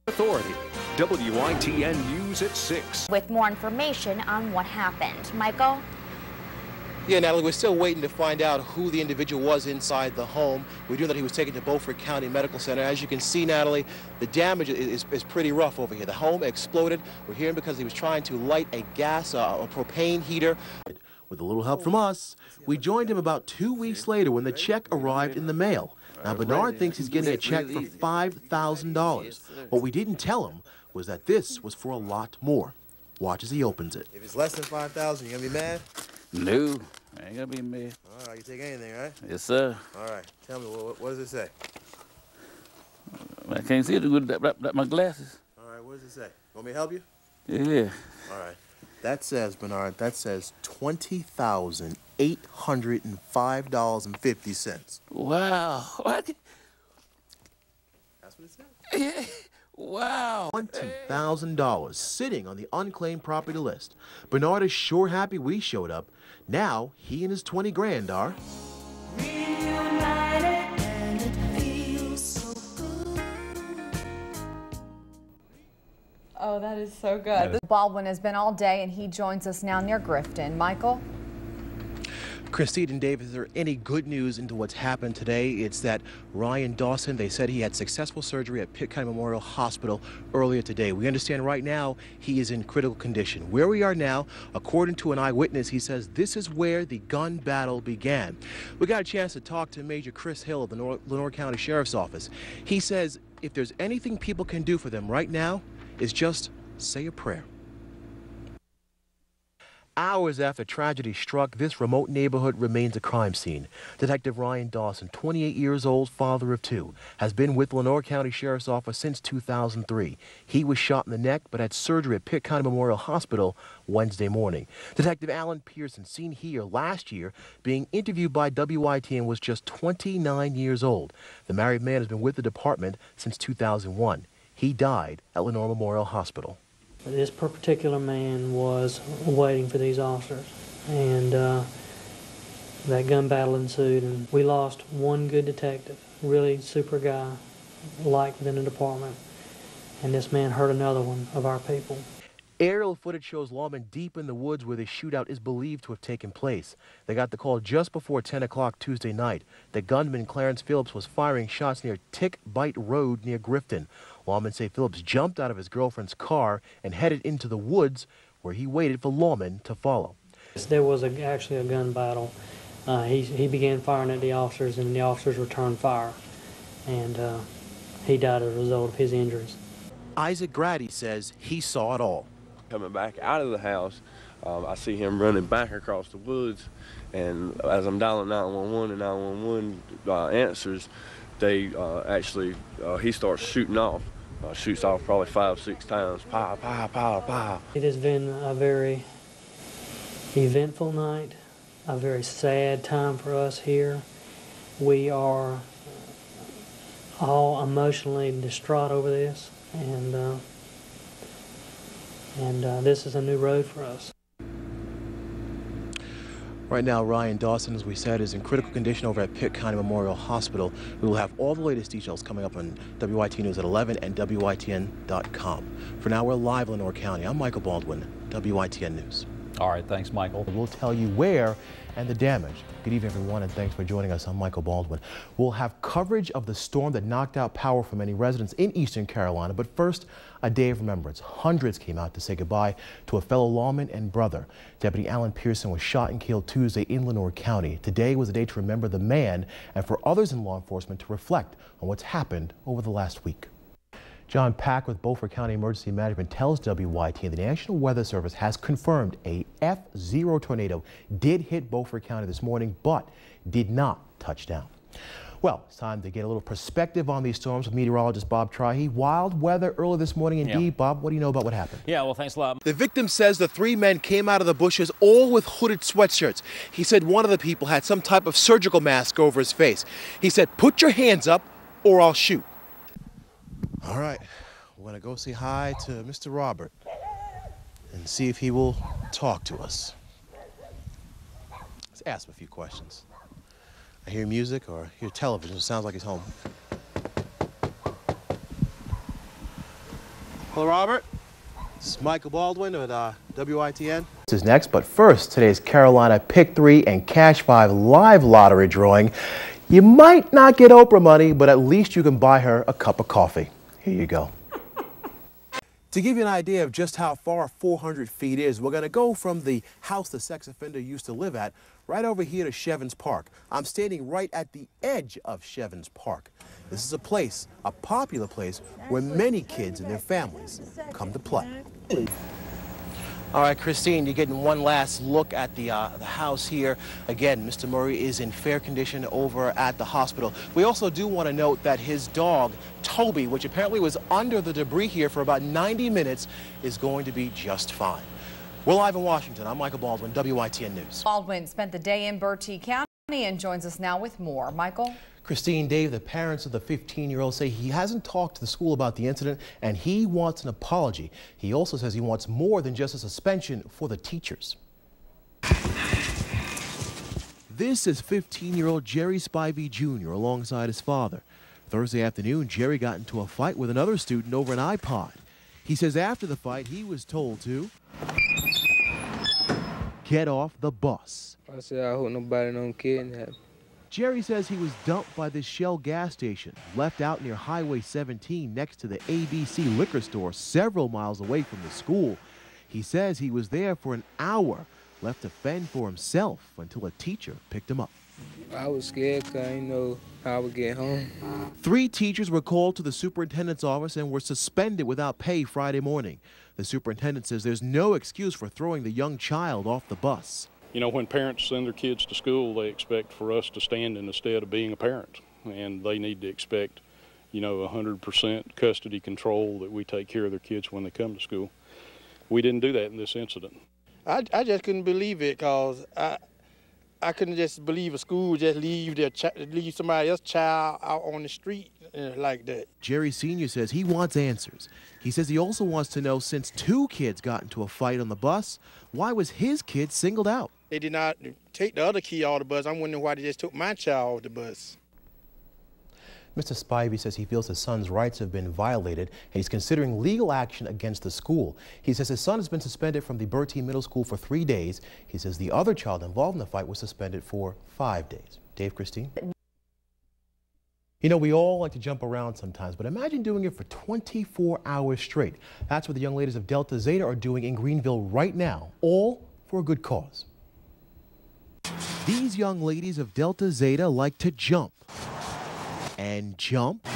Authority. WITN News at 6. With more information on what happened. Michael? Yeah, Natalie, we're still waiting to find out who the individual was inside the home. We do know that he was taken to Beaufort County Medical Center. As you can see, Natalie, the damage is pretty rough over here. The home exploded. We're here because he was trying to light a propane heater. With a little help from us, we joined him about 2 weeks later when the check arrived in the mail. Now, Bernard thinks he's getting a check for $5,000. What we didn't tell him was that this was for a lot more. Watch as he opens it. If it's less than $5,000, you gonna be mad? No, I ain't gonna be mad. All right, you take anything, right? Yes, sir. All right, tell me, what does it say? I can't see it with my glasses. All right, what does it say? Want me to help you? Yeah. All right. That says, Bernard, that says $20,805.50. Wow. What? That's what it said? Yeah. Wow. $20,000 sitting on the unclaimed property list. Bernard is sure happy we showed up. Now he and his 20 grand are reunited, and it feels so good. Oh, that is so good. Baldwin has been all day, and he joins us now near Grifton. Michael? Christine and Dave, is there any good news into what's happened today? It's that Ryan Dawson, they said he had successful surgery at Pitt County Memorial Hospital earlier today. We understand right now he is in critical condition. Where we are now, according to an eyewitness, he says this is where the gun battle began. We got a chance to talk to Major Chris Hill of the Lenore County Sheriff's Office. He says if there's anything people can do for them right now, is just say a prayer. Hours after tragedy struck, this remote neighborhood remains a crime scene. Detective Ryan Dawson, 28 years old, father of two, has been with Lenore County Sheriff's Office since 2003. He was shot in the neck but had surgery at Pitt County Memorial Hospital Wednesday morning. Detective Alan Pearson, seen here last year, being interviewed by WITN, was just 29 years old. The married man has been with the department since 2001. He died at Lenore Memorial Hospital. This particular man was waiting for these officers, and that gun battle ensued, and we lost one good detective, really super guy, liked within the department, and this man hurt another one of our people. Aerial footage shows lawmen deep in the woods where the shootout is believed to have taken place. They got the call just before 10 o'clock Tuesday night that gunman Clarence Phillips was firing shots near Tick Bite Road near Grifton. Lawmen say Phillips jumped out of his girlfriend's car and headed into the woods where he waited for lawmen to follow. There was actually a gun battle. He began firing at the officers, and the officers returned fire, and he died as a result of his injuries. Isaac Grady says he saw it all. Coming back out of the house, I see him running back across the woods, and as I'm dialing 911 and 911 answers, they he starts shooting off. Shoots off probably 5-6 times. Pow, pow, pow, pow. It has been a very eventful night, a very sad time for us here. We are all emotionally distraught over this, and this is a new road for us. Right now, Ryan Dawson, as we said, is in critical condition over at Pitt County Memorial Hospital. We will have all the latest details coming up on WITN News at 11 and WITN.com. For now, we're live in Lenore County. I'm Michael Baldwin, WITN News. All right, thanks, Michael. We'll tell you where and the damage. Good evening, everyone, and thanks for joining us. I'm Michael Baldwin. We'll have coverage of the storm that knocked out power for many residents in Eastern Carolina. But first, a day of remembrance. Hundreds came out to say goodbye to a fellow lawman and brother. Deputy Alan Pearson was shot and killed Tuesday in Lenore County. Today was a day to remember the man and for others in law enforcement to reflect on what's happened over the last week. John Pack with Beaufort County Emergency Management tells WITN the National Weather Service has confirmed a F0 tornado did hit Beaufort County this morning, but did not touch down. Well, it's time to get a little perspective on these storms with meteorologist Bob Trahi. Wild weather early this morning indeed. Yeah. Bob, what do you know about what happened? Yeah, well, thanks a lot. The victim says the three men came out of the bushes all with hooded sweatshirts. He said one of the people had some type of surgical mask over his face. He said, "Put your hands up or I'll shoot." All right, we're going to go say hi to Mr. Robert and see if he will talk to us. Let's ask him a few questions. I hear music or hear television. It sounds like he's home. Hello, Robert. This is Michael Baldwin at WITN. This is next, but first, today's Carolina Pick 3 and Cash 5 live lottery drawing. You might not get Oprah money, but at least you can buy her a cup of coffee. Here you go. To give you an idea of just how far 400 feet is, we're going to go from the house the sex offender used to live at right over here to Shevins Park. I'm standing right at the edge of Shevins Park. This is a place, a popular place, where many kids and their families come to play. All right, Christine, you're getting one last look at the house here. Again, Mr. Murray is in fair condition over at the hospital. We also do want to note that his dog, Toby, which apparently was under the debris here for about 90 minutes, is going to be just fine. We're live in Washington. I'm Michael Baldwin, WITN News. Baldwin spent the day in Bertie County and joins us now with more. Michael? Christine, Dave, the parents of the 15-year-old say he hasn't talked to the school about the incident and he wants an apology. He also says he wants more than just a suspension for the teachers. This is 15-year-old Jerry Spivey Jr. alongside his father. Thursday afternoon, Jerry got into a fight with another student over an iPod. He says after the fight, he was told to get off the bus. I said, I hope nobody don't kidnap. Jerry says he was dumped by this Shell gas station, left out near Highway 17 next to the ABC liquor store several miles away from the school. He says he was there for an hour, left to fend for himself until a teacher picked him up. I was scared because I didn't know how I would get home. 3 teachers were called to the superintendent's office and were suspended without pay Friday morning. The superintendent says there's no excuse for throwing the young child off the bus. You know, when parents send their kids to school, they expect for us to stand in the stead of being a parent, and they need to expect, you know, 100% custody control, that we take care of their kids when they come to school. We didn't do that in this incident. I just couldn't believe it, because I couldn't just believe a school would just leave somebody else's child out on the street like that. Jerry Sr. says he wants answers. He says he also wants to know, since 2 kids got into a fight on the bus, why was his kid singled out? They did not take the other kid off the bus. I'm wondering why they just took my child off the bus. Mr. Spivey says he feels his son's rights have been violated and he's considering legal action against the school. He says his son has been suspended from the Bertie Middle School for 3 days. He says the other child involved in the fight was suspended for 5 days. Dave, Christine? You know, we all like to jump around sometimes, but imagine doing it for 24 hours straight. That's what the young ladies of Delta Zeta are doing in Greenville right now, all for a good cause. These young ladies of Delta Zeta like to jump and jump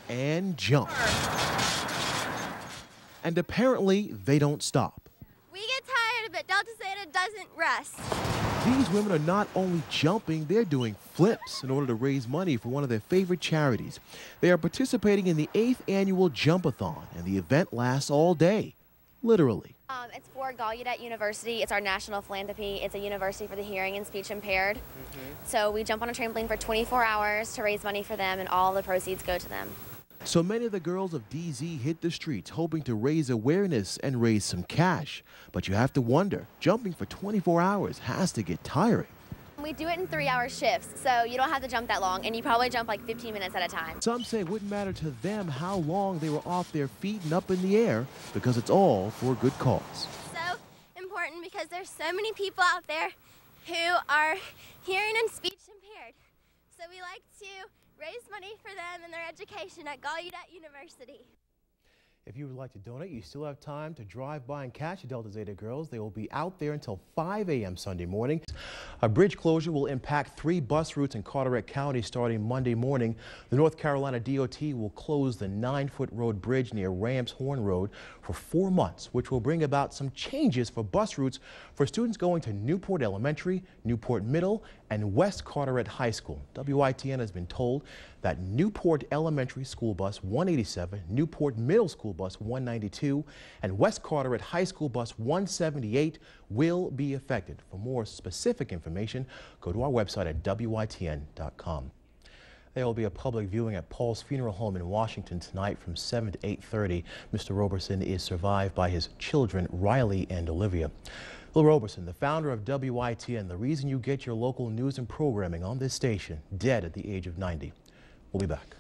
and jump. And apparently they don't stop. We get tired, but Delta Zeta doesn't rest. These women are not only jumping, they're doing flips in order to raise money for one of their favorite charities. They are participating in the 8th annual Jump-a-thon, and the event lasts all day, literally. It's for Gallaudet University. It's our national philanthropy. It's a university for the hearing and speech impaired. So we jump on a trampoline for 24 hours to raise money for them, and all the proceeds go to them. So many of the girls of DZ hit the streets hoping to raise awareness and raise some cash. But you have to wonder, jumping for 24 hours has to get tiring. We do it in 3-hour shifts, so you don't have to jump that long, and you probably jump like 15 minutes at a time. Some say it wouldn't matter to them how long they were off their feet and up in the air, because it's all for a good cause. So important, because there's so many people out there who are hearing and speech impaired. So we like to raise money for them and their education at Gallaudet University. If you would like to donate, you still have time to drive by and catch the Delta Zeta girls. They will be out there until 5 a.m. Sunday morning. A bridge closure will impact 3 bus routes in Carteret County starting Monday morning. The North Carolina DOT will close the 9-foot road bridge near Rams Horn Road for 4 months, which will bring about some changes for bus routes for students going to Newport Elementary, Newport Middle, and West Carteret High School. WITN has been told that Newport Elementary School Bus 187, Newport Middle School Bus 192, and West Carteret High School Bus 178 will be affected. For more specific information, go to our website at WITN.com. There will be a public viewing at Paul's Funeral Home in Washington tonight from 7 to 8:30. Mr. Roberson is survived by his children, Riley and Olivia. Will Roberson, the founder of WITN, the reason you get your local news and programming on this station, dead at the age of 90. We'll be back.